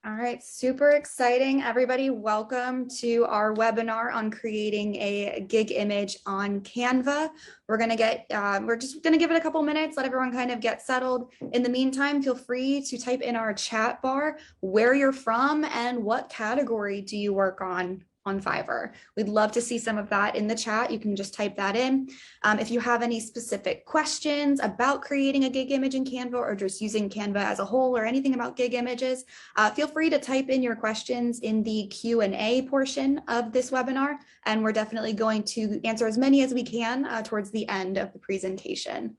All right, super exciting, everybody. Welcome to our webinar on creating a gig image on Canva. We're just gonna give it a couple minutes, let everyone kind of get settled. In the meantime, feel free to type in our chat bar where you're from and what category do you work on Fiverr. We'd love to see some of that in the chat. You can just type that in. If you have any specific questions about creating a gig image in Canva or just using Canva as a whole or anything about gig images, feel free to type in your questions in the Q&A portion of this webinar, and we're definitely going to answer as many as we can towards the end of the presentation.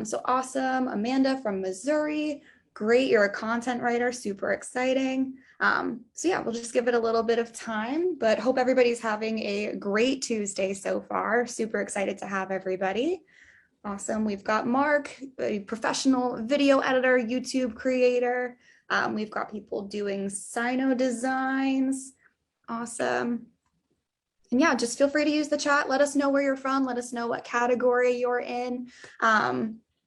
So awesome, Amanda from Missouri. Great, you're a content writer, super exciting. So yeah, we'll just give it a little bit of time, but hope everybody's having a great Tuesday so far. Super excited to have everybody. Awesome, we've got Mark, a professional video editor, YouTube creator. We've got people doing Sino designs. Awesome. And yeah, just feel free to use the chat. Let us know where you're from. Let us know what category you're in.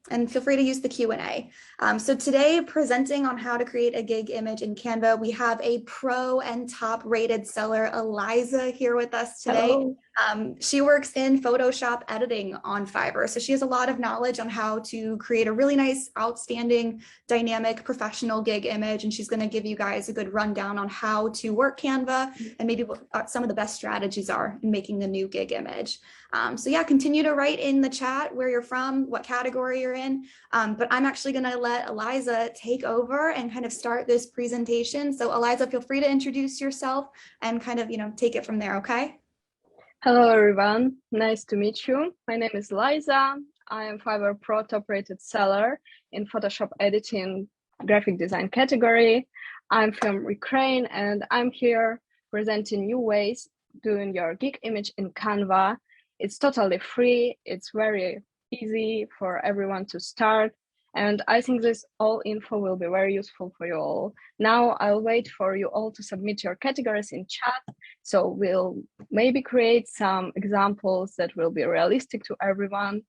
And feel free to use the Q&A. So today, presenting on how to create a gig image in Canva, we have a pro and top rated seller, Eliza, here with us today. She works in Photoshop editing on Fiverr. So she has a lot of knowledge on how to create a really nice, outstanding, dynamic, professional gig image. And she's gonna give you guys a good rundown on how to work Canva and maybe what some of the best strategies are in making a new gig image. So yeah, continue to write in the chat where you're from, what category you're in. But I'm actually gonna let Eliza take over and kind of start this presentation. So Eliza, feel free to introduce yourself and kind of, take it from there, okay? Hello, everyone. Nice to meet you. My name is Liza. I am Fiverr Pro top-rated seller in Photoshop editing graphic design category. I'm from Ukraine, and I'm here presenting new ways doing your gig image in Canva. It's totally free. It's very easy for everyone to start. And I think this all info will be very useful for you all. Now I'll wait for you all to submit your categories in chat. So we'll maybe create some examples that will be realistic to everyone.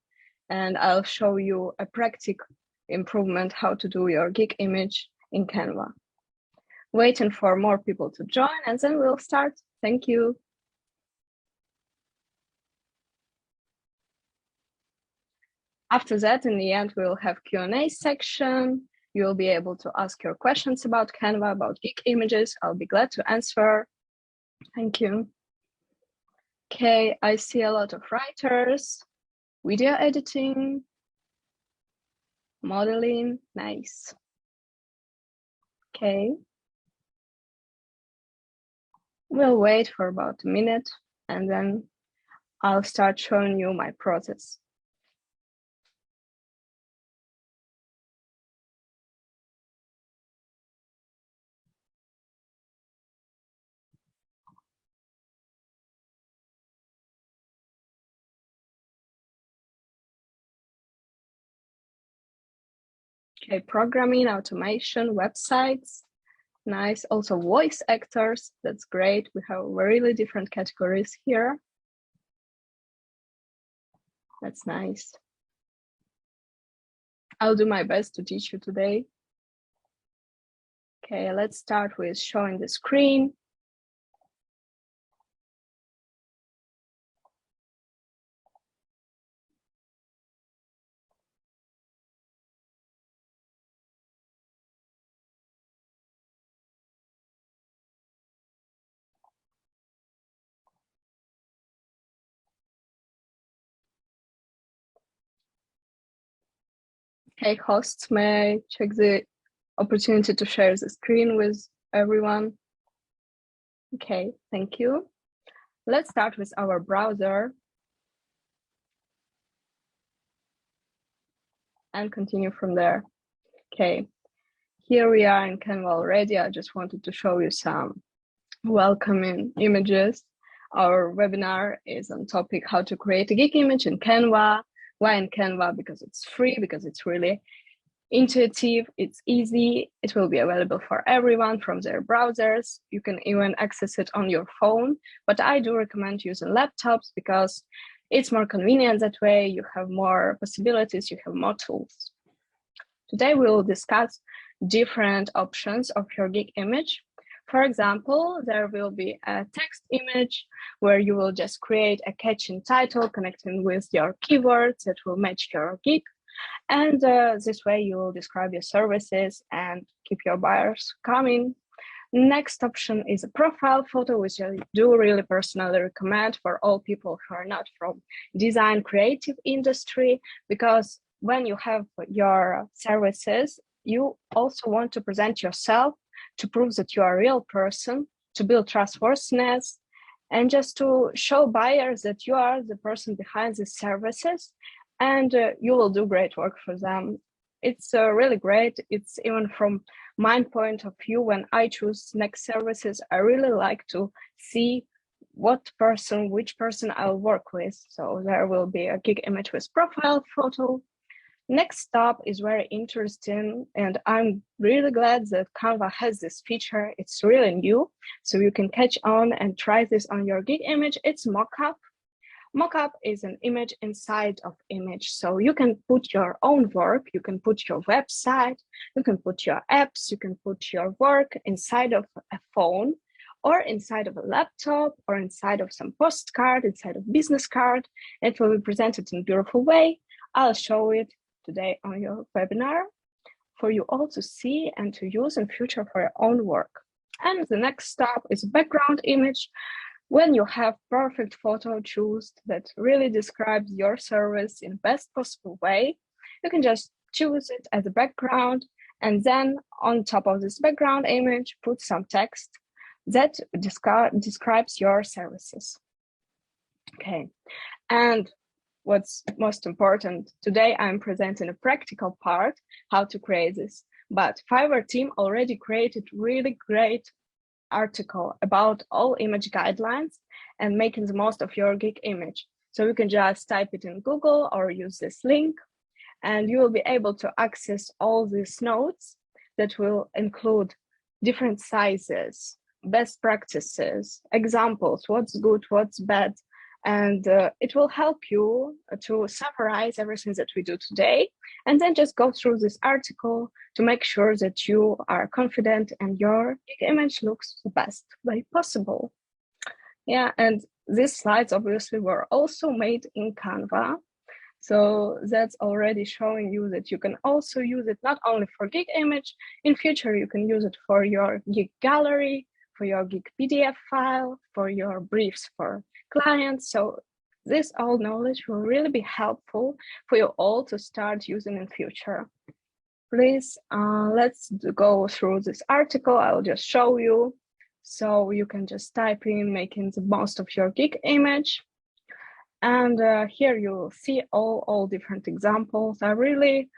And I'll show you a practical improvement how to do your gig image in Canva. Waiting for more people to join, and then we'll start. Thank you. After that, in the end, we'll have Q&A section. You'll be able to ask your questions about Canva, about gig images. I'll be glad to answer. Thank you. Okay, I see a lot of writers, video editing, modeling, nice. Okay. We'll wait for about a minute and then I'll start showing you my process. Okay, programming, automation, websites, nice. Also voice actors, that's great. We have really different categories here. That's nice. I'll do my best to teach you today. Okay, let's start with showing the screen. Okay, hosts, may I check the opportunity to share the screen with everyone? Okay, thank you. Let's start with our browser and continue from there. Okay, here we are in Canva already. I just wanted to show you some welcoming images. Our webinar is on topic how to create a gig image in Canva. Why in Canva? Because it's free, because it's really intuitive, it's easy, it will be available for everyone from their browsers. You can even access it on your phone, but I do recommend using laptops because it's more convenient that way. You have more possibilities, you have more tools. Today we will discuss different options of your gig image. For example, there will be a text image where you will just create a catchy title connecting with your keywords that will match your gig. And this way you will describe your services and keep your buyers coming. Next option is a profile photo, which I do really personally recommend for all people who are not from design creative industry, because when you have your services, you also want to present yourself to prove that you are a real person, to build trustworthiness, and just to show buyers that you are the person behind the services, and you will do great work for them. It's really great. It's even from my point of view, when I choose next services, I really like to see which person I'll work with. So there will be a gig image with profile photo. Next stop is very interesting, and I'm really glad that Canva has this feature. It's really new, so you can catch on and try this on your gig image. It's mockup. Mockup is an image inside of image. So you can put your own work, you can put your website, you can put your apps, you can put your work inside of a phone or inside of a laptop or inside of some postcard, inside of business card. It will be presented in a beautiful way. I'll show it today on your webinar for you all to see and to use in future for your own work. And the next step is background image. When you have perfect photo chosen that really describes your service in best possible way, you can just choose it as a background, and then on top of this background image, put some text that describes your services. Okay, and what's most important, today I'm presenting a practical part, how to create this, but Fiverr team already created really great article about all image guidelines and making the most of your gig image. So you can just type it in Google or use this link, and you will be able to access all these notes that will include different sizes, best practices, examples, what's good, what's bad, and it will help you to summarize everything that we do today, and then just go through this article to make sure that you are confident and your image looks the best way possible. Yeah, and these slides obviously were also made in Canva. So that's already showing you that you can also use it not only for gig image, in future you can use it for your gig gallery, for your gig PDF file, for your briefs for clients. So this all knowledge will really be helpful for you all to start using in future. Please, let's go through this article. I'll just show you. So you can just type in making the most of your gig image. And here you will see all different examples. I really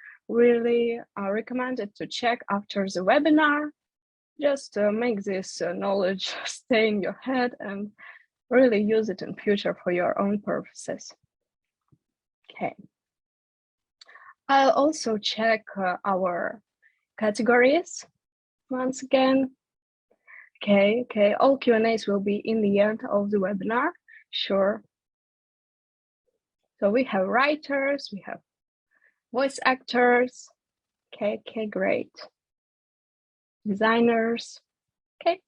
recommend it to check after the webinar. Just make this knowledge stay in your head and really use it in future for your own purposes. Okay. I'll also check our categories once again. Okay, all Q&As will be in the end of the webinar, sure. So we have writers, we have voice actors, okay, great. Designers, okay.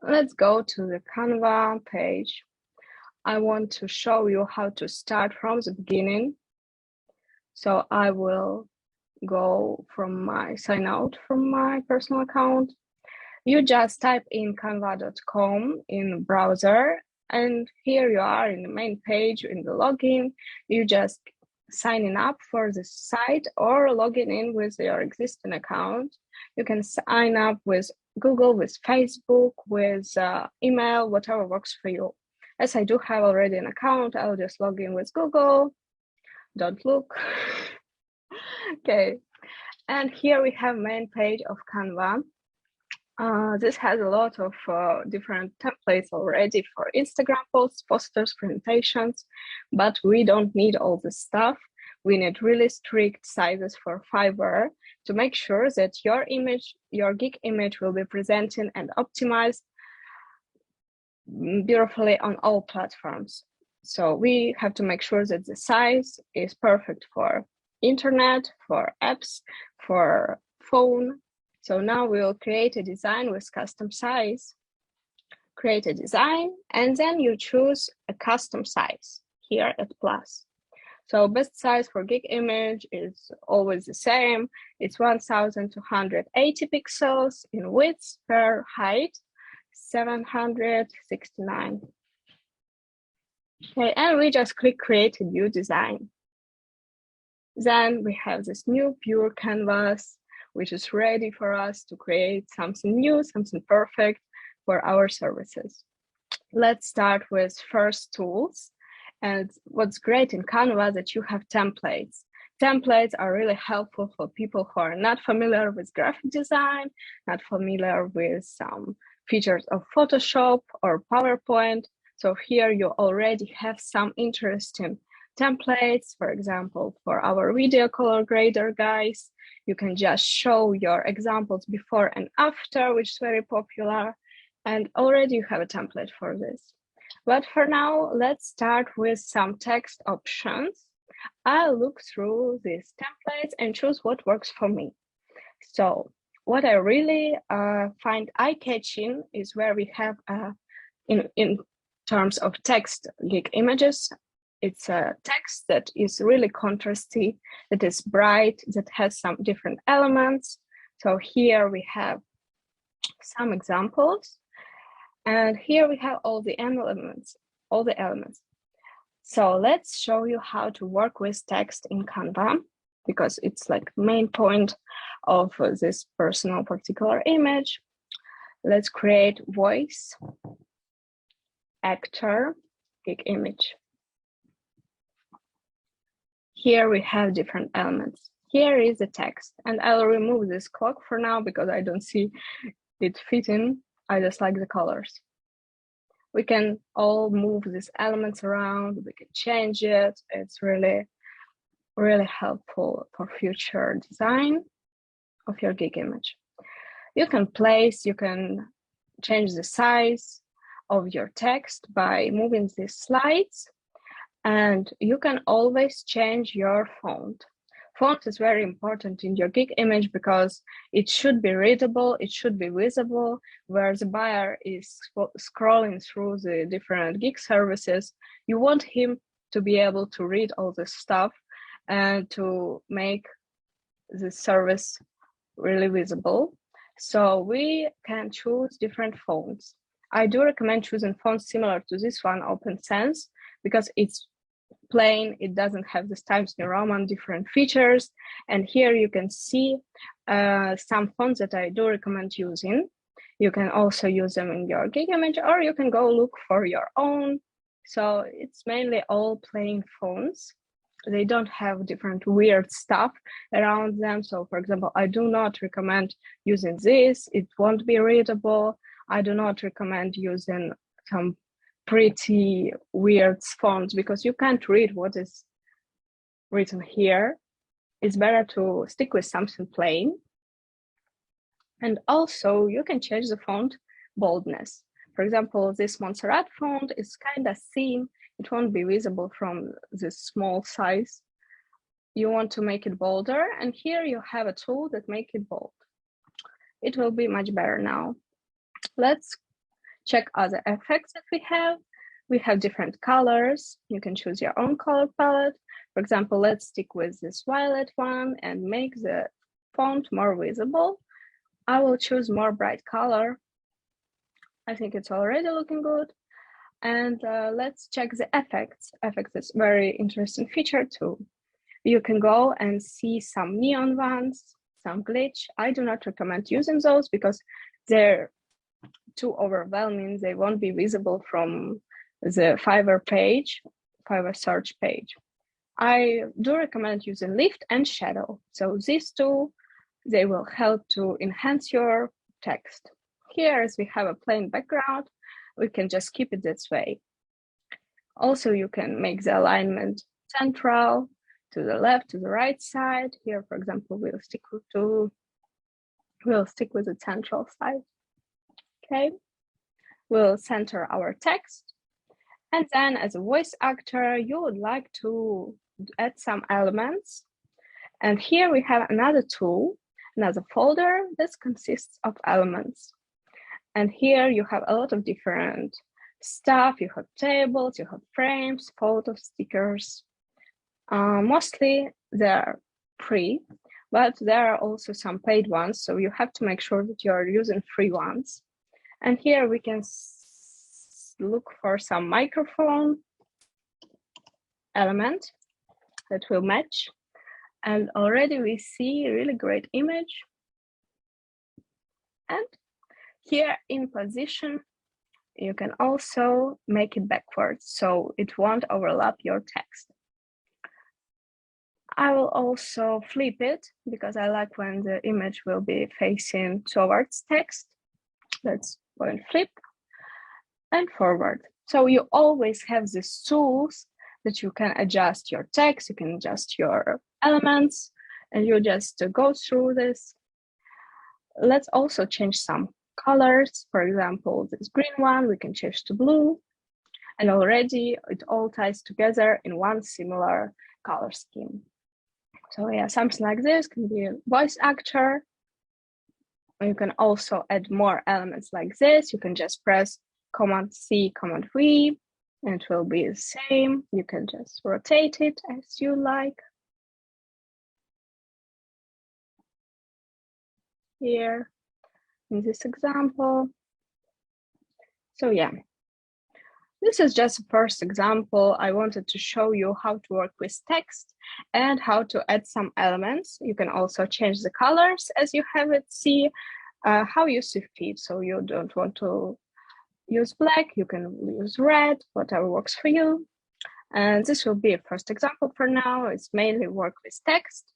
Let's go to the Canva page. I want to show you how to start from the beginning. So I will go from sign out from my personal account. You just type in canva.com in browser, and here you are in the main page in the login. You just signing up for the site or logging in with your existing account. You can sign up with Google, with Facebook, with email, whatever works for you. As I do have already an account, I'll just log in with Google. Don't look. Okay, and here we have main page of Canva. This has a lot of different templates already for Instagram posts, posters, presentations, but we don't need all this stuff. We need really strict sizes for Fiverr to make sure that your image, your gig image will be presenting and optimized beautifully on all platforms. So we have to make sure that the size is perfect for internet, for apps, for phone. So now we will create a design with custom size. Create a design, and then you choose a custom size here at plus. So best size for gig image is always the same. It's 1280 pixels in width per height, 769. Okay, and we just click create a new design. Then we have this new pure canvas, which is ready for us to create something new, something perfect for our services. Let's start with first tools. And what's great in Canva that you have templates. Templates are really helpful for people who are not familiar with graphic design, not familiar with some features of Photoshop or PowerPoint. So here you already have some interesting templates. For example, for our video color grader guys, you can just show your examples before and after, which is very popular. And already you have a template for this. But for now, let's start with some text options. I'll look through these templates and choose what works for me. So what I really find eye-catching is where we have, in terms of text gig images, it's a text that is really contrasty, that is bright, that has some different elements. So here we have some examples. And here we have all the elements. So let's show you how to work with text in Canva, because it's like main point of this personal particular image. Let's create voice, actor, gig image. Here we have different elements. Here is the text, and I'll remove this clock for now because I don't see it fitting. I just like the colors. We can all move these elements around, we can change it. It's really, really helpful for future design of your gig image. You can change the size of your text by moving these slides, and you can always change your font. Font is very important in your gig image because it should be readable, it should be visible, where the buyer is scrolling through the different gig services. You want him to be able to read all this stuff and to make the service really visible. So we can choose different fonts. I do recommend choosing fonts similar to this one, OpenSense, because it's plain, it doesn't have this Times New Roman different features. And here you can see some fonts that I do recommend using. You can also use them in your gig image, or you can go look for your own. So it's mainly all plain fonts. They don't have different weird stuff around them. So for example, I do not recommend using this. It won't be readable. I do not recommend using some pretty weird fonts because you can't read what is written here. It's better to stick with something plain. And also you can change the font boldness. For example, this Montserrat font is kind of thin. It won't be visible from this small size. You want to make it bolder, and here you have a tool that makes it bold. It will be much better now. Let's check other effects that we have. We have different colors. You can choose your own color palette. For example, let's stick with this violet one and make the font more visible. I will choose more bright color. I think it's already looking good. And let's check the effects. Effects is a very interesting feature too. You can go and see some neon ones, some glitch. I do not recommend using those because they're too overwhelming. They won't be visible from the Fiverr search page. I do recommend using lift and shadow. So these two, they will help to enhance your text. Here, as we have a plain background, we can just keep it this way. Also, you can make the alignment central, to the left, to the right side. Here, for example, we'll stick with the central side. Okay, we'll center our text. And then as a voice actor, you would like to add some elements. And here we have another tool, another folder that consists of elements. And here you have a lot of different stuff. You have tables, you have frames, photos, stickers. Mostly they're free, but there are also some paid ones. So you have to make sure that you are using free ones. And here we can look for some microphone element that will match. And already we see a really great image. And here in position, you can also make it backwards so it won't overlap your text. I will also flip it because I like when the image will be facing towards text. Let's go and flip and forward. So you always have these tools that you can adjust your text, you can adjust your elements, and you just go through this. Let's also change some colors. For example, this green one, we can change to blue. And already it all ties together in one similar color scheme. So yeah, something like this can be a voice actor. You can also add more elements like this. You can just press Command C, Command V, and it will be the same. You can just rotate it as you like. Here in this example. So yeah, this is just a first example. I wanted to show you how to work with text and how to add some elements. You can also change the colors as you have it, see how you see fit. So you don't want to use black, you can use red, whatever works for you. And this will be a first example for now. It's mainly work with text.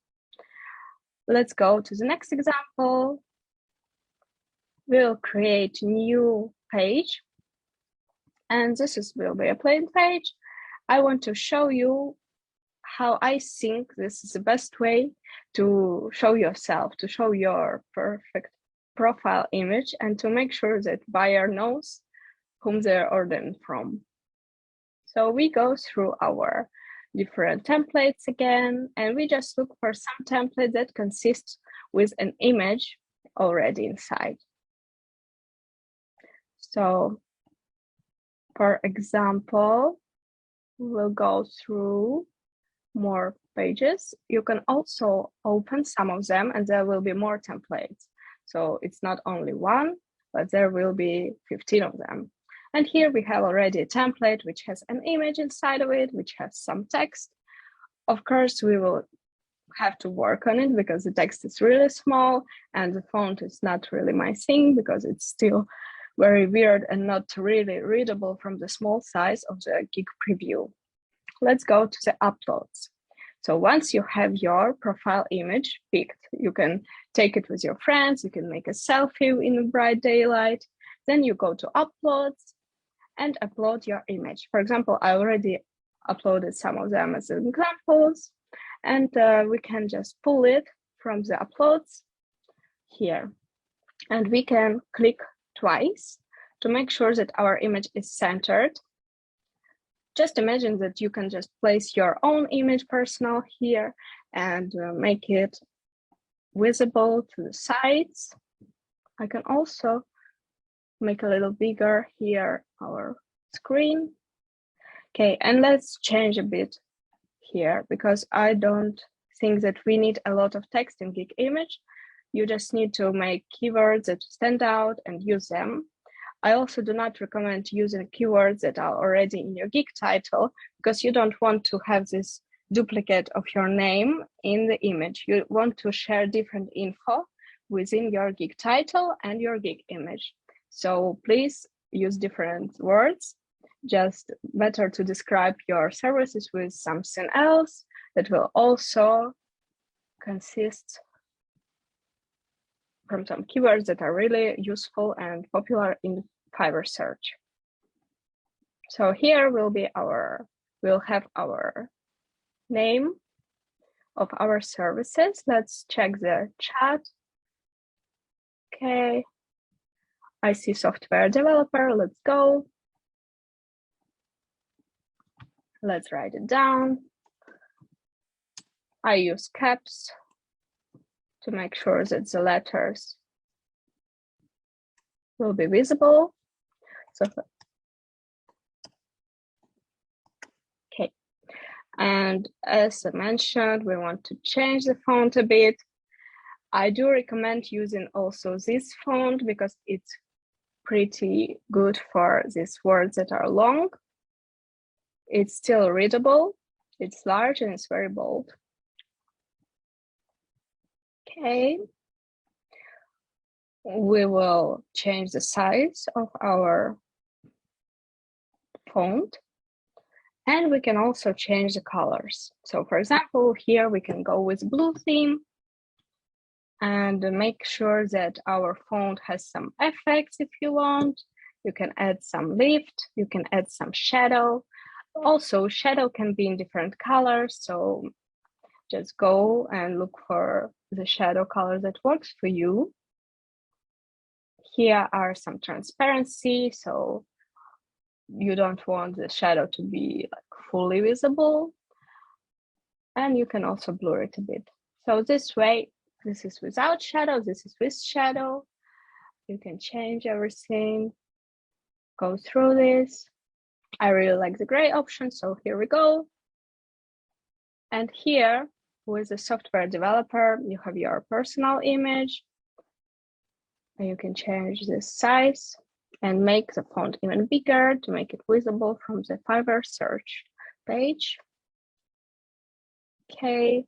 Let's go to the next example. We'll create a new page. And this will be a plain page. I want to show you how I think this is the best way to show yourself, to show your perfect profile image, and to make sure that buyer knows whom they're ordering from. So we go through our different templates again, and we just look for some template that consists with an image already inside. So for example, we'll go through more pages. You can also open some of them and there will be more templates. So it's not only one, but there will be 15 of them. And here we have already a template which has an image inside of it, which has some text. Of course, we will have to work on it because the text is really small and the font is not really my thing because it's still very weird and not really readable from the small size of the Gig preview. Let's go to the uploads. So once you have your profile image picked, you can take it with your friends, you can make a selfie in bright daylight, then you go to uploads and upload your image. For example, I already uploaded some of them as examples, and we can just pull it from the uploads here. And we can click twice to make sure that our image is centered. Just imagine that you can just place your own image personal here and make it visible to the sides. I can also make a little bigger here our screen. Okay, and let's change a bit here because I don't think that we need a lot of text in Gig image. You just need to make keywords that stand out and use them. I also do not recommend using keywords that are already in your Gig title because you don't want to have this duplicate of your name in the image. You want to share different info within your Gig title and your Gig image. So please use different words. Just better to describe your services with something else that will also consist from some keywords that are really useful and popular in Fiverr search. So here we'll have our name of our services. Let's check the chat. Okay, I see software developer, let's go. Let's write it down. I use caps to make sure that the letters will be visible. So, okay. And as I mentioned, we want to change the font a bit. I do recommend using also this font because it's pretty good for these words that are long. It's still readable, it's large, and it's very bold. Okay. We will change the size of our font, and we can also change the colors. So for example, here we can go with blue theme and make sure that our font has some effects if you want. You can add some lift, you can add some shadow. Also, shadow can be in different colors, so just go and look for the shadow color that works for you. Here are some transparency, so you don't want the shadow to be like fully visible. And you can also blur it a bit. So this way, this is without shadow, this is with shadow. You can change everything, go through this. I really like the gray option, so here we go. And here, with the software developer, you have your personal image. And you can change the size and make the font even bigger to make it visible from the Fiverr search page. Okay,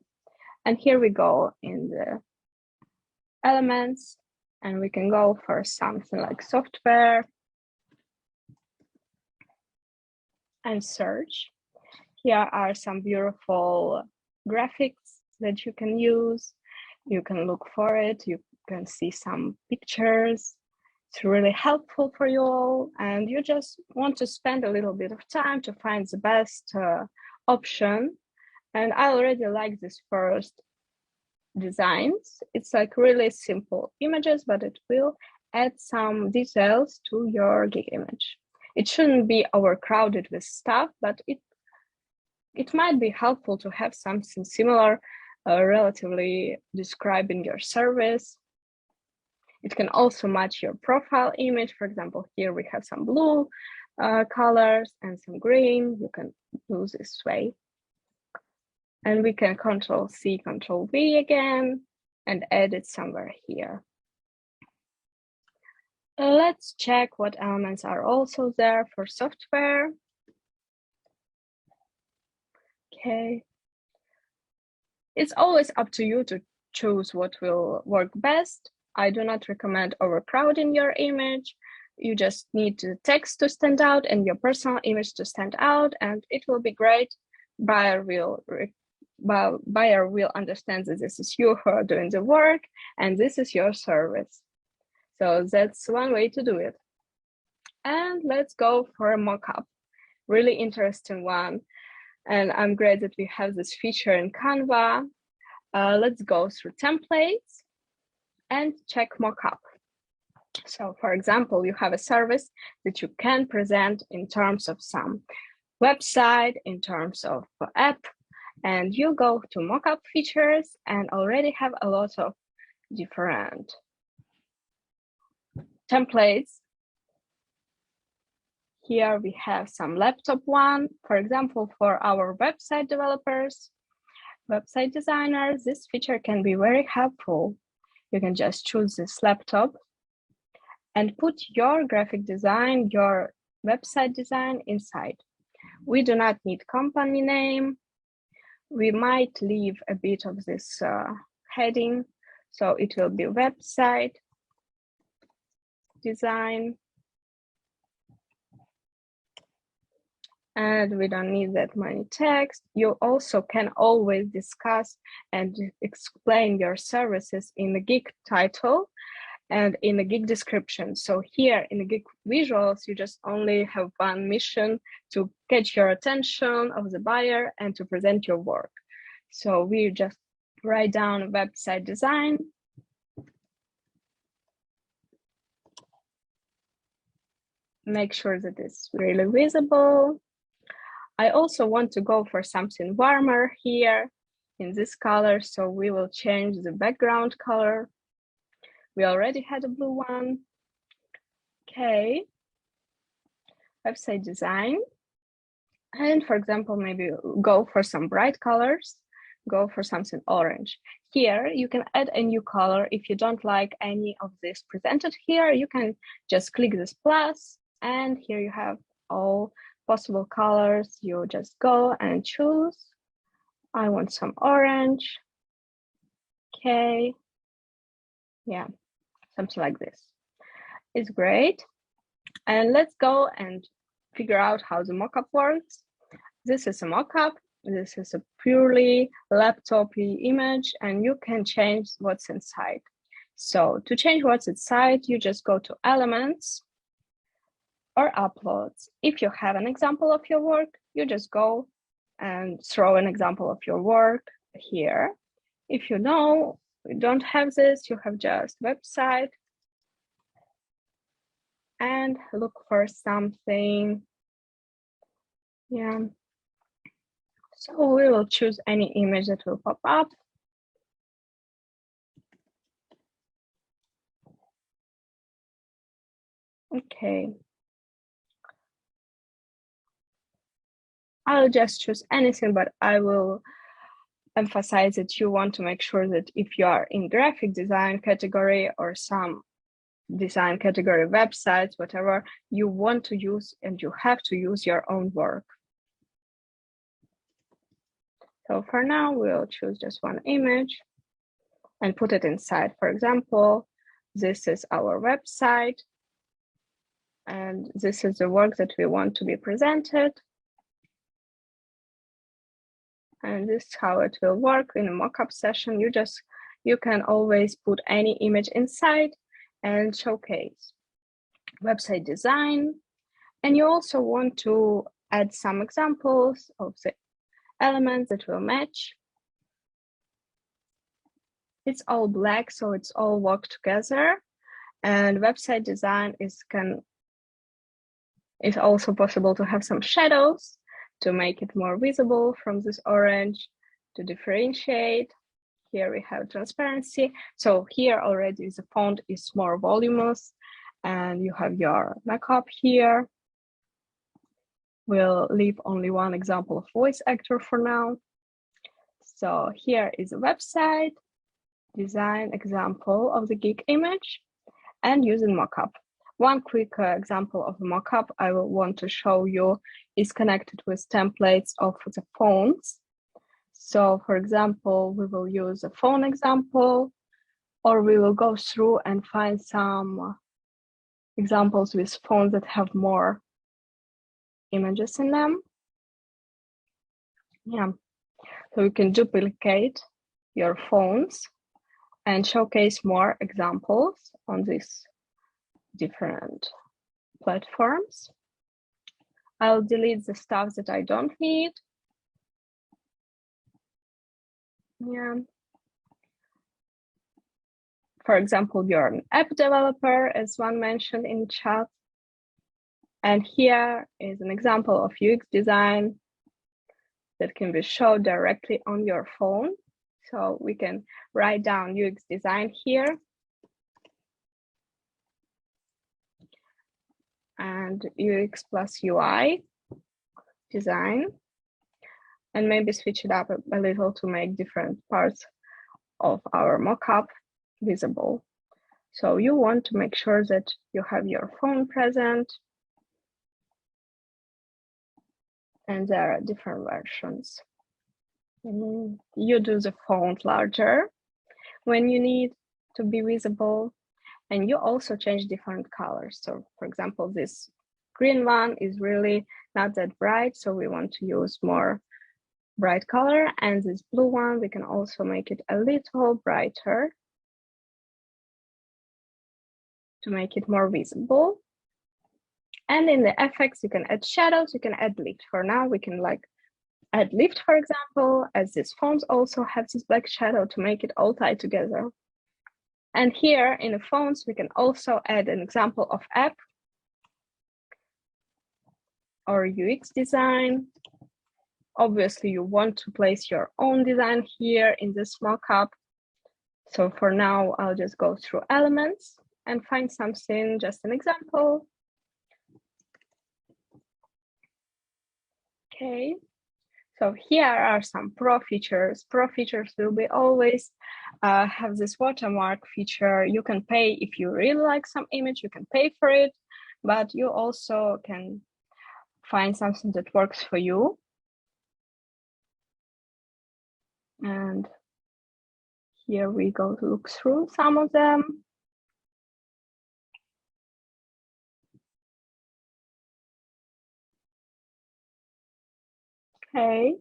and here we go in the elements, and we can go for something like software and search. Here are some beautiful graphics that you can use. You can look for it, you can see some pictures. It's really helpful for you all, and you just want to spend a little bit of time to find the best option. And I already like this first designs. It's like really simple images, but it will add some details to your gig image. It shouldn't be overcrowded with stuff, but it might be helpful to have something similar, relatively describing your service. It can also match your profile image. For example, here we have some blue colors and some green. You can do this way. And we can Control-C, Control-V again, and add it somewhere here. Let's check what elements are also there for software. Okay. It's always up to you to choose what will work best. I do not recommend overcrowding your image. You just need the text to stand out and your personal image to stand out, and it will be great. Buyer will understand that this is you who are doing the work and this is your service. So that's one way to do it. And let's go for a mockup. Really interesting one. And I'm glad that we have this feature in Canva. Let's go through templates and check mockup. So for example, you have a service that you can present in terms of some website, in terms of app, and you go to mockup features and already have a lot of different templates. Here we have some laptop one, for example, for our website developers, website designers, this feature can be very helpful. You can just choose this laptop and put your graphic design, your website design inside. We do not need company name. We might leave a bit of this heading, so it will be website design. And we don't need that many text. You also can always discuss and explain your services in the gig title and in the gig description. So here in the gig visuals, you just only have one mission: to catch your attention of the buyer and to present your work. So we just write down website design. Make sure that it's really visible. I also want to go for something warmer here in this color, so we will change the background color. We already had a blue one. Okay, website design. And for example, maybe go for some bright colors, go for something orange. Here, you can add a new color. If you don't like any of this presented here, you can just click this plus, and here you have all possible colors. You just go and choose. I want some orange. Okay. Yeah, something like this. It's great. And let's go and figure out how the mockup works. This is a mockup. This is a purely laptop-y image, and you can change what's inside. So to change what's inside, you just go to Elements or Uploads. If you have an example of your work, you just go and throw an example of your work here. If you don't have this, you have just website, and look for something. Yeah. So we will choose any image that will pop up. Okay. I'll just choose anything, but I will emphasize that you want to make sure that if you are in graphic design category or some design category websites, whatever, you want to use and you have to use your own work. So for now, we'll choose just one image and put it inside. For example, this is our website, and this is the work that we want to be presented. And this is how it will work in a mockup session. You can always put any image inside and showcase website design. And you also want to add some examples of the elements that will match. It's all black, so it's all work together. And website design is also possible to have some shadows to make it more visible from this orange, to differentiate. Here we have transparency. So here already the font is more voluminous, and you have your markup here. We'll leave only one example of voice actor for now. So here is a website design example of the gig image and using mockup. One quick example of a mockup I will want to show you is connected with templates of the phones. So for example, we will use a phone example, or we will go through and find some examples with phones that have more images in them. Yeah, so you can duplicate your phones and showcase more examples on these different platforms. I'll delete the stuff that I don't need. Yeah. For example, you're an app developer, as one mentioned in chat. And here is an example of UX design that can be shown directly on your phone. So we can write down UX design here. And UX plus UI design. And maybe switch it up a little to make different parts of our mockup visible. So you want to make sure that you have your phone present. And there are different versions. You do the font larger when you need to be visible, and you also change different colors. So for example, this green one is really not that bright, so we want to use more bright color, and this blue one, we can also make it a little brighter to make it more visible. And in the effects, you can add shadows, you can add lift. For now, we can add lift, for example, as these fonts also have this black shadow to make it all tie together. And here in the fonts, we can also add an example of app or UX design. Obviously, you want to place your own design here in this mockup. So for now, I'll just go through elements and find something, just an example. Okay, so here are some pro features. Pro features will be always have this watermark feature. You can pay if you really like some image, you can pay for it, but you also can find something that works for you. And here we go to look through some of them. Okay,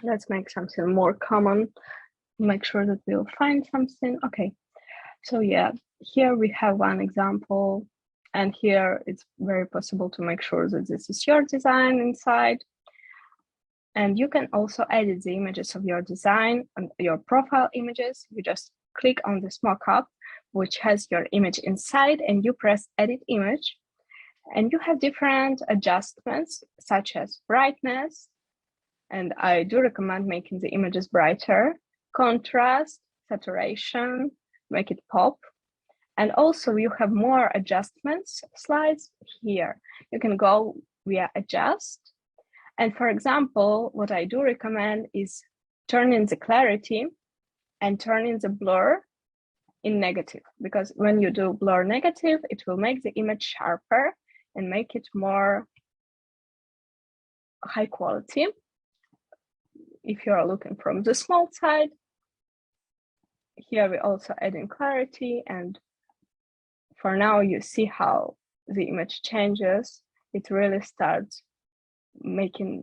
let's make something more common. Make sure that we'll find something. Okay, so yeah, here we have one example, and here it's very possible to make sure that this is your design inside. And you can also edit the images of your design and your profile images. You just click on this mockup, which has your image inside, and you press edit image. And you have different adjustments, such as brightness, and I do recommend making the images brighter, contrast, saturation, make it pop. And also you have more adjustments slides here. You can go via adjust. And for example, what I do recommend is turning the clarity and turning the blur in negative, because when you do blur negative, it will make the image sharper and make it more high quality. If you are looking from the small side, here we also add in clarity, and for now you see how the image changes. It really starts making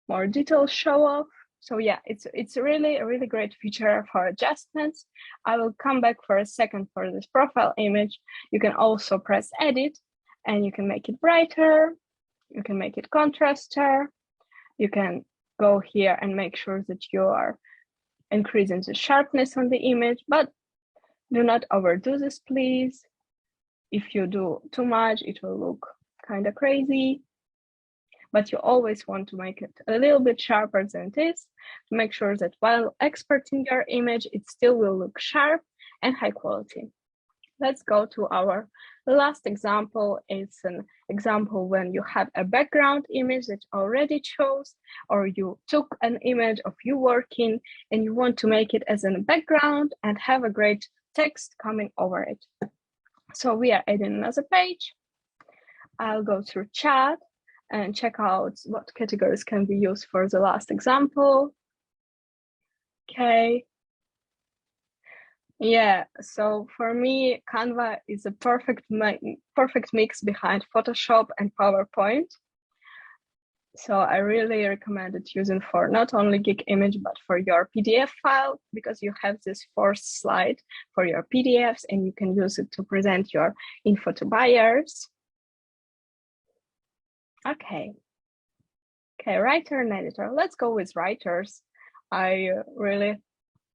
more details show off. So yeah, it's really a really great feature for adjustments. I will come back for a second for this profile image. You can also press edit and you can make it brighter. You can make it contraster. You can go here and make sure that you are increasing the sharpness on the image, but do not overdo this, please. If you do too much, it will look kind of crazy. But you always want to make it a little bit sharper than it is to make sure that while exporting your image, it still will look sharp and high quality. Let's go to our last example. It's an example when you have a background image that you already chose, or you took an image of you working and you want to make it as a background and have a great text coming over it. So we are adding another page. I'll go through chat and check out what categories can be used for the last example. Okay. Yeah, so for me, Canva is a perfect mix behind Photoshop and PowerPoint. So I really recommend it using for not only gig image, but for your PDF file, because you have this fourth slide for your PDFs and you can use it to present your info to buyers. Okay, writer and editor. Let's go with writers. I really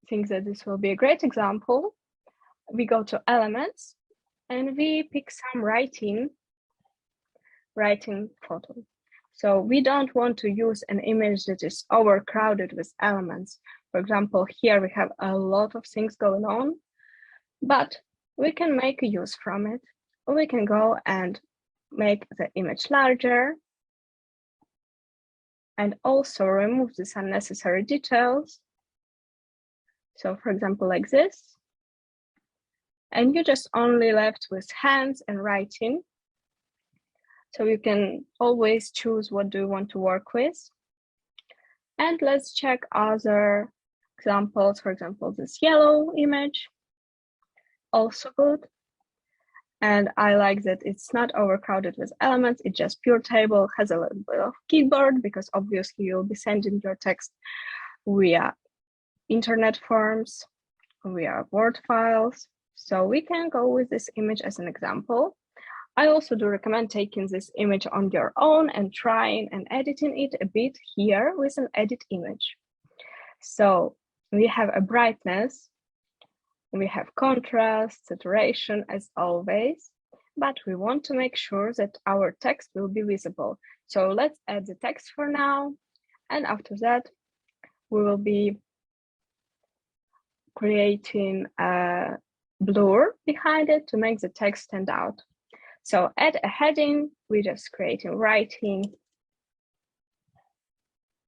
think that this will be a great example. We go to elements and we pick some writing photo. So we don't want to use an image that is overcrowded with elements. For example, here we have a lot of things going on, but we can make a use from it. We can go and make the image larger and also remove these unnecessary details. So for example, like this, and you just only left with hands and writing. So you can always choose what do you want to work with. And let's check other examples. For example, this yellow image, also good. And I like that it's not overcrowded with elements. It's just pure table, has a little bit of keyboard because obviously you'll be sending your text via internet forms, via Word files. So we can go with this image as an example. I also do recommend taking this image on your own and trying and editing it a bit here with an edit image. So we have a brightness, we have contrast, saturation as always. but we want to make sure that our text will be visible. So let's add the text for now. And after that, we will be creating a blur behind it to make the text stand out. So add a heading, we're just creating writing.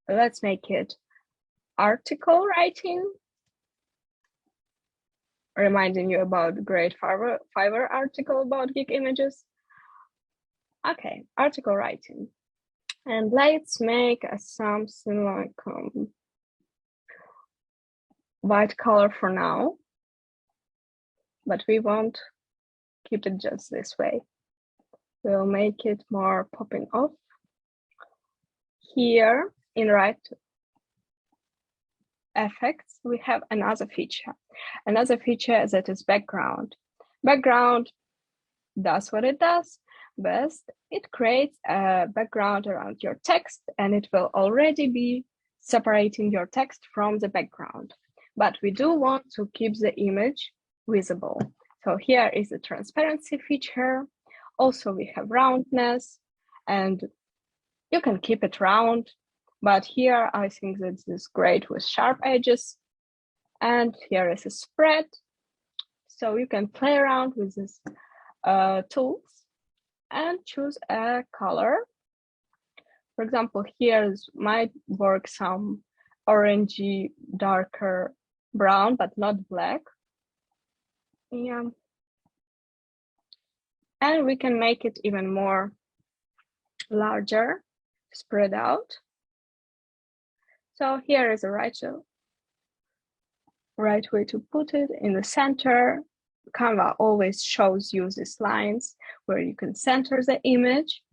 Let's make it article writing, reminding you about the great Fiverr article about gig images. Okay, article writing. And let's make something like white color for now, but we won't keep it just this way. We'll make it more popping off. Here in right effects, we have another feature that is background. Background does what it does best. It creates a background around your text, and it will already be separating your text from the background. But we do want to keep the image visible. So here is the transparency feature. Also, we have roundness, and you can keep it round. But here, I think that this is great with sharp edges. And here is a spread. So you can play around with these tools and choose a color. For example, here might work some orangey, darker brown, but not black. Yeah. And we can make it even more larger, spread out. So here is the right way to put it in the center. Canva always shows you these lines where you can center the image.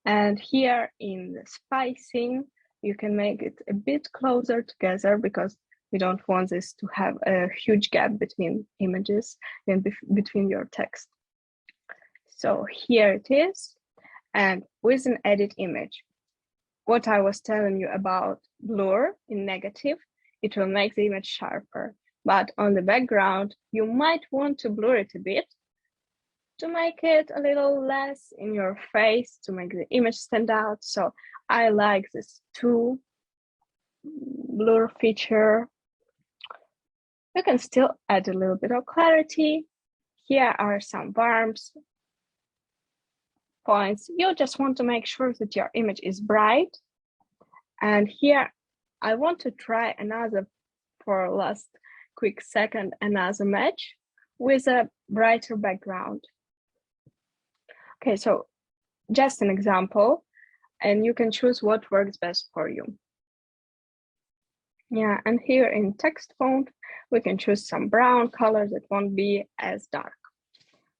And here in the spacing, you can make it a bit closer together because we don't want this to have a huge gap between images and between your text. So here it is. And with an edit image, what I was telling you about blur in negative, it will make the image sharper. But on the background, you might want to blur it a bit to make it a little less in your face, to make the image stand out. So I like this 2 blur feature. You can still add a little bit of clarity. Here are some warmth points. You just want to make sure that your image is bright. And here I want to try another, for last quick second, another match with a brighter background. Okay, so just an example, and you can choose what works best for you. Yeah, and here in text font, we can choose some brown color that won't be as dark.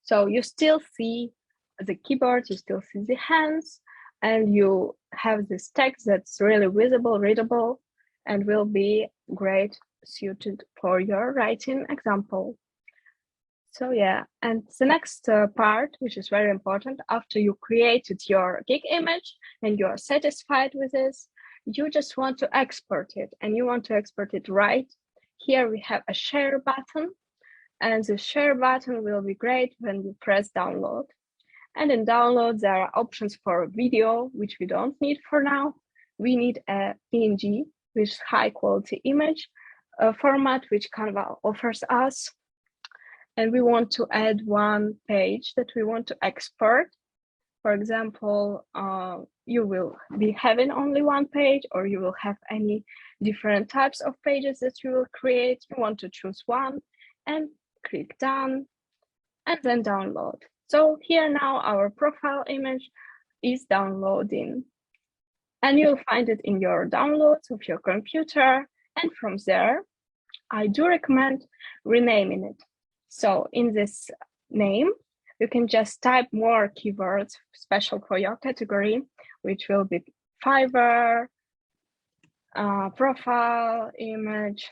So you still see the keyboard, you still see the hands, and you have this text that's really visible, readable, and will be great suited for your writing example. So yeah, and the next part, which is very important, after you created your gig image and you are satisfied with this, you just want to export it, and you want to export it right. Here we have a share button, and the share button will be great when you press download. And in download, there are options for video, which we don't need for now. We need a PNG, which is high quality image format, which Canva offers us. And we want to add one page that we want to export. For example, you will be having only one page, or you will have any different types of pages that you will create. You want to choose one and click done, and then download. So here now our profile image is downloading, and you'll find it in your downloads of your computer. And from there, I do recommend renaming it. So in this name, you can just type more keywords special for your category, which will be Fiverr, profile image.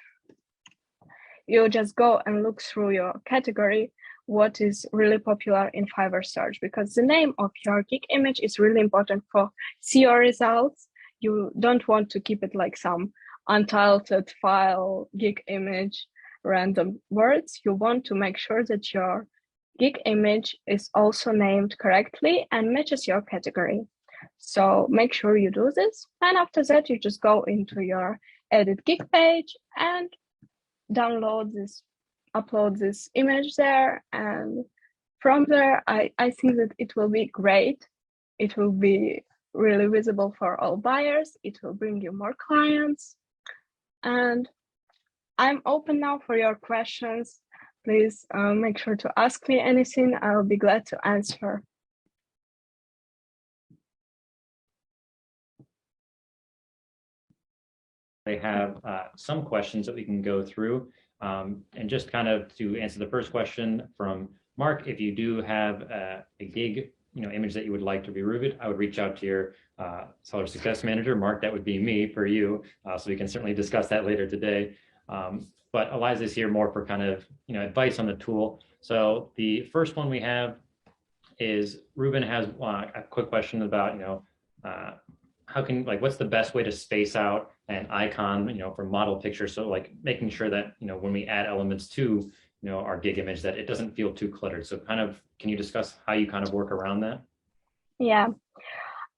You just go and look through your category, what is really popular in Fiverr search, because the name of your gig image is really important for SEO results. You don't want to keep it like some untitled file, gig image, random words. You want to make sure that your gig image is also named correctly and matches your category. So make sure you do this. And after that, you just go into your edit gig page and upload this image there. And from there, I think that it will be great. It will be really visible for all buyers. It will bring you more clients. And I'm open now for your questions. Please make sure to ask me anything. I'll be glad to answer. They have some questions that we can go through. And just kind of to answer the first question from Mark, if you do have a gig image that you would like to be reviewed, I would reach out to your seller success manager. Mark, that would be me for you. So we can certainly discuss that later today. But Eliza's here more for kind of advice on the tool. So the first one we have is Ruben has a quick question about what's the best way to space out an icon for model picture, so like making sure that when we add elements to our gig image that it doesn't feel too cluttered. So kind of can you discuss how you kind of work around that? Yeah,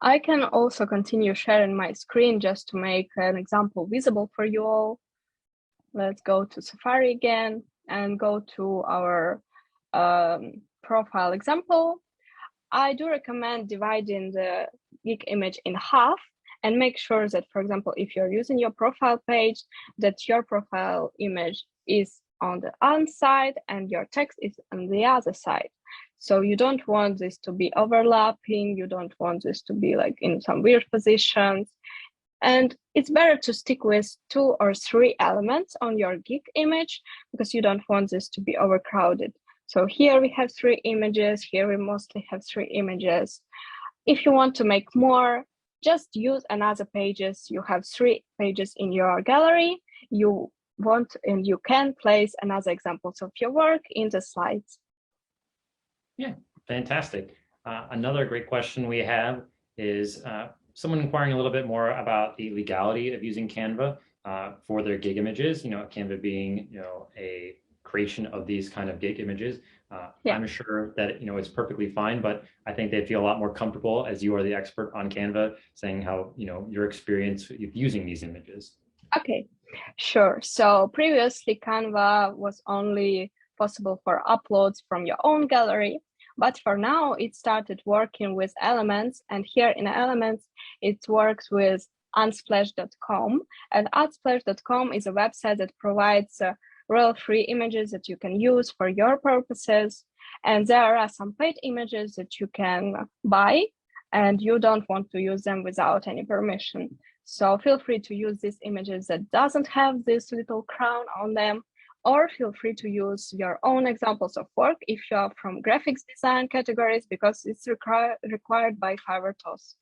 I can also continue sharing my screen just to make an example visible for you all. Let's go to Safari again and go to our profile example. I do recommend dividing the gig image in half and make sure that, for example, if you're using your profile page, that your profile image is on the one side and your text is on the other side. So you don't want this to be overlapping. You don't want this to be like in some weird positions. And it's better to stick with 2 or 3 elements on your gig image because you don't want this to be overcrowded. So here we have 3 images. Here we mostly have 3 images. If you want to make more, just use another pages. You have 3 pages in your gallery. You want and you can place another examples of your work in the slides. Yeah, fantastic. Another great question we have is someone inquiring a little bit more about the legality of using Canva for their gig images. Canva being a creation of these kind of gig images. Yeah. I'm sure that it's perfectly fine, but I think they'd feel a lot more comfortable as you are the expert on Canva, saying how your experience using these images. Okay, sure. So previously Canva was only possible for uploads from your own gallery, but for now it started working with Elements, and here in Elements it works with unsplash.com, and unsplash.com is a website that provides real free images that you can use for your purposes, and there are some paid images that you can buy and you don't want to use them without any permission. So feel free to use these images that doesn't have this little crown on them, or feel free to use your own examples of work if you are from graphics design categories, because it's required by Fiverr TOS.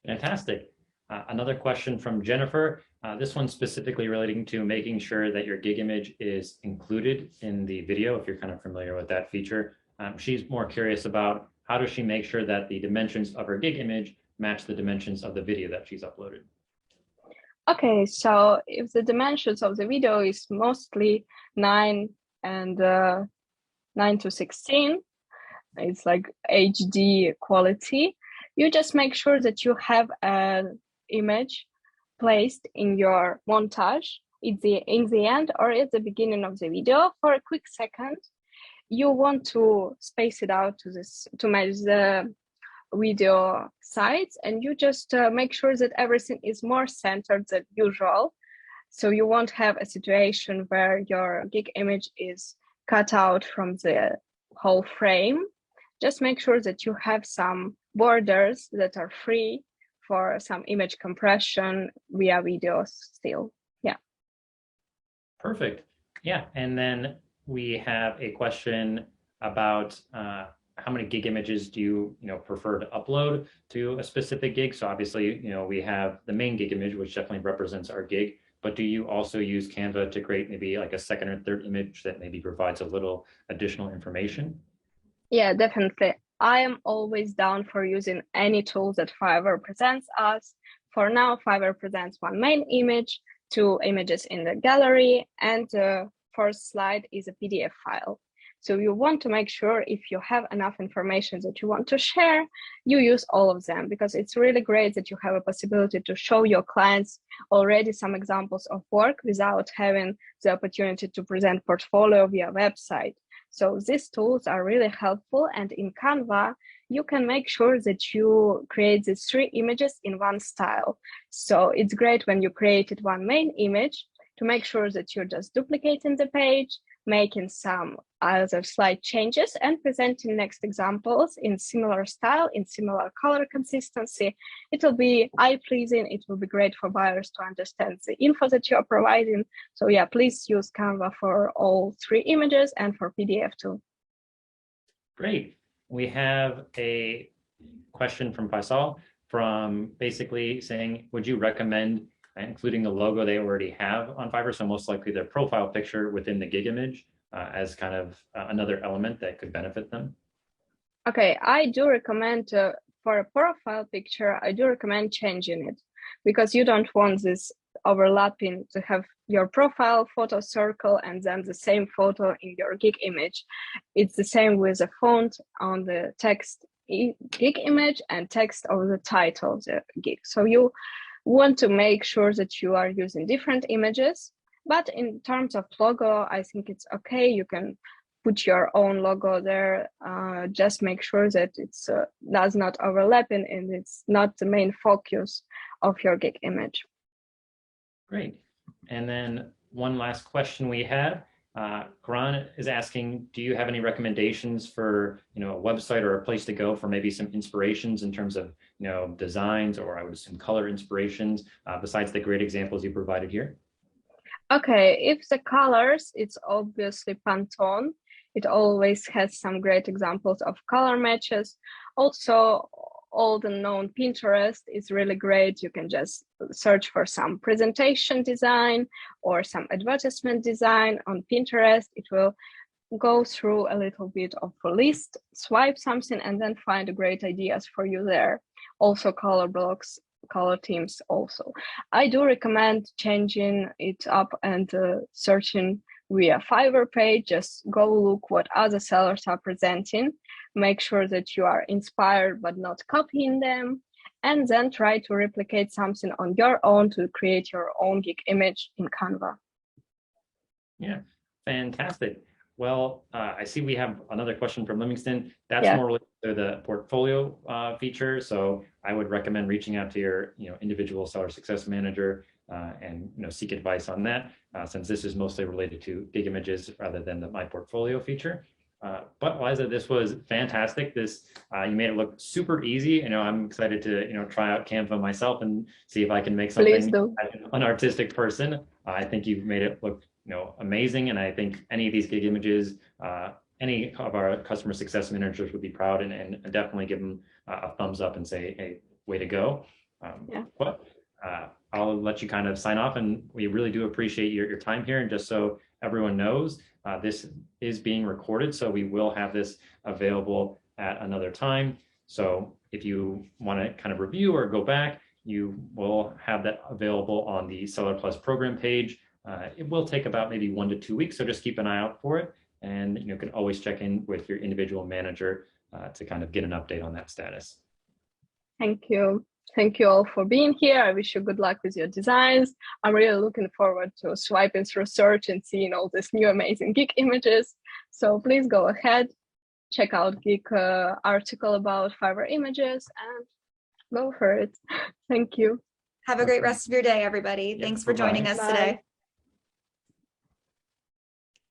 Fantastic. Another question from Jennifer. This one specifically relating to making sure that your gig image is included in the video, if you're kind of familiar with that feature. She's more curious about how does she make sure that the dimensions of her gig image match the dimensions of the video that she's uploaded. Okay, so if the dimensions of the video is mostly 9 and 9:16, it's like HD quality, you just make sure that you have an image placed in your montage in the end or at the beginning of the video for a quick second. You want to space it out to match the video sides, and you just make sure that everything is more centered than usual. So you won't have a situation where your gig image is cut out from the whole frame. Just make sure that you have some borders that are free for some image compression via videos still. Yeah. Perfect. Yeah. And then we have a question about how many gig images do you prefer to upload to a specific gig? So obviously, we have the main gig image, which definitely represents our gig, but do you also use Canva to create maybe like a second or third image that maybe provides a little additional information? Yeah, definitely. I am always down for using any tool that Fiverr presents us. For now, Fiverr presents one main image, 2 images in the gallery, and the first slide is a PDF file. So you want to make sure if you have enough information that you want to share, you use all of them, because it's really great that you have a possibility to show your clients already some examples of work without having the opportunity to present portfolio via website. So these tools are really helpful, and in Canva, you can make sure that you create these 3 images in one style. So it's great when you created one main image to make sure that you're just duplicating the page, making some other slight changes, and presenting next examples in similar style, in similar color consistency. It will be eye-pleasing. It will be great for buyers to understand the info that you are providing. So yeah, please use Canva for all 3 images and for PDF too. Great. We have a question from Faisal from basically saying, would you recommend including the logo they already have on Fiverr, so most likely their profile picture within the gig image as kind of another element that could benefit them? Okay, I do recommend for a profile picture, I do recommend changing it, because you don't want this overlapping to have your profile photo circle and then the same photo in your gig image. It's the same with the font on the text gig image and text over the title of the gig. So you want to make sure that you are using different images, but in terms of logo, I think it's okay. You can put your own logo there. Just make sure that it's does not overlap and it's not the main focus of your gig image. Great. And then one last question we had. Karan is asking, do you have any recommendations for, a website or a place to go for maybe some inspirations in terms of, designs, or I would assume color inspirations, besides the great examples you provided here? Okay, if the colors, it's obviously Pantone. It always has some great examples of color matches. Also, all the known Pinterest is really great. You can just search for some presentation design or some advertisement design on Pinterest. It will go through a little bit of a list, swipe something, and then find great ideas for you there. Also color blocks, color themes also. I do recommend changing it up and searching via Fiverr page. Just go look what other sellers are presenting. Make sure that you are inspired but not copying them, and then try to replicate something on your own to create your own gig image in Canva. Yeah, fantastic. Well, I see we have another question from Livingston. That's Yeah. more related to the portfolio feature. So I would recommend reaching out to your individual seller success manager and seek advice on that, since this is mostly related to gig images rather than the My Portfolio feature. But Liza, this was fantastic. You made it look super easy. I'm excited to try out Canva myself and see if I can make something as an artistic person. I think you've made it look amazing, and I think any of these gig images, any of our customer success managers would be proud and definitely give them a thumbs up and say, hey, way to go. But I'll let you kind of sign off, and we really do appreciate your time here. And just so everyone knows, this is being recorded, so we will have this available at another time. So if you want to kind of review or go back, you will have that available on the Seller Plus program page. It will take about maybe 1 to 2 weeks, so just keep an eye out for it. And you can always check in with your individual manager to kind of get an update on that status. Thank you. Thank you all for being here. I wish you good luck with your designs. I'm really looking forward to swiping through search and seeing all these new amazing gig images. So please go ahead, check out Gig article about Fiverr images and go for it. Thank you. Have a great rest of your day, everybody. Thanks for joining us today.